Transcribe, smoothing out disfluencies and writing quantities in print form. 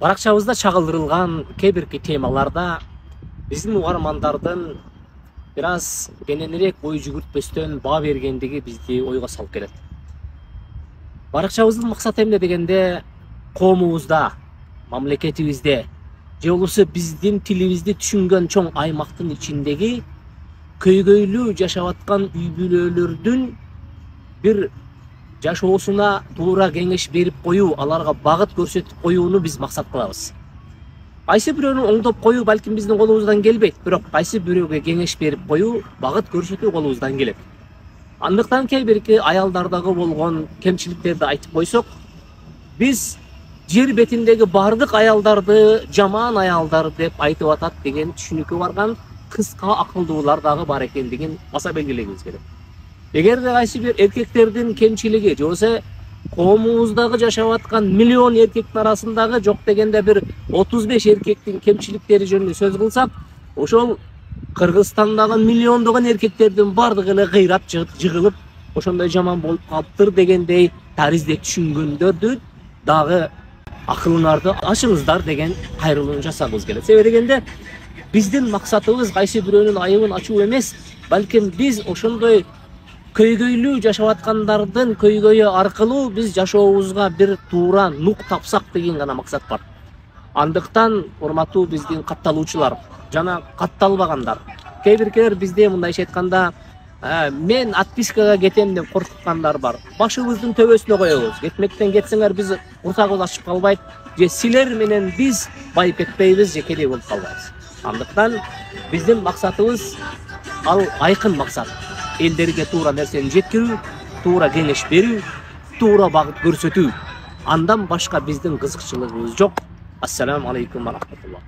Баракчабызда чагылдырылган кээ бир темаларда биздин угармандардын бир аз кененирээк ой жүгүртпөстөн баа бергендиги бизди ойго салып келет. Баракчабыздын максаты эмне дегенде, коомубузда, мамлекетибизде, же болбосо биздин тилибизди түшүнгөн чоң аймактын ичиндеги көйгөйлүү жашап аткан үй бүлөлөрдүн бир жашоосуна туура кеңеш берип коюу, аларга багыт көрсөтүп коюуну биз максат кылабыз. Кайсы бирөөнү оңдоп коюу балким биздин колубуздан келбейт, бирок кайсы бирөөгө кеңеш берип коюу, багыт көрсөтүү колубуздан келет. Андыктан кээ бирки аялдардагы болгон кемчиликтерди айтып койсок, биз жер бетиндеги бардык аялдарды жаман аялдар деп айтып атат деген түшүнүккө барган кыска акылдуулар дагы бар экендигин баса белгилегибиз келет. Эгерде кайсы бир эркектердин кемчилиги, же болбосо коомубуздагы жашап аткан миллион эркектин арасындагы жок дегенде бир 35 эркектин кемчиликтери жөнүндө сөз кылсак, ошол Кыргызстандагы миллиондогон эркектердин бардыгы эле кыйрап жыгылып, ошондой жаман болуп калыптыр дегендей таризде түшүнгөндөрдү дагы акылыңарды ачыңыздар деген кайрылууну жасагыбыз келет. Себеби дегенде биздин максатыбыз кайсы бирөөнүн айыбын ачуу эмес, балким биз ошондой көйгөйлүү жашап аткандардын көйгөйү аркылуу биз жашообузга бир туура нук тапсак деген гана максат бар. Андыктан урматтуу биздин катталуучулар жана катталбагандар, кээ биркелер бизде мындайча айтканда мен отпискага кетем деп коркуткандар бар. Башыбыздын төбөсүнө коебуз. Кетмектен кетсеңер биз уртагыбыз ачып калбайт, же силер менен биз байып кетпейбиз, же кедей болуп калбайбыз. Андыктан биздин максатыбыз ал айкын максат. Элдерге туура нерсени жеткирүү, туура кеңеш берүү, туура багыт көрсөтүү. Андан башка биздин кызыкчылыгыбыз жок. Ассаламу алейкум ва рахматуллах.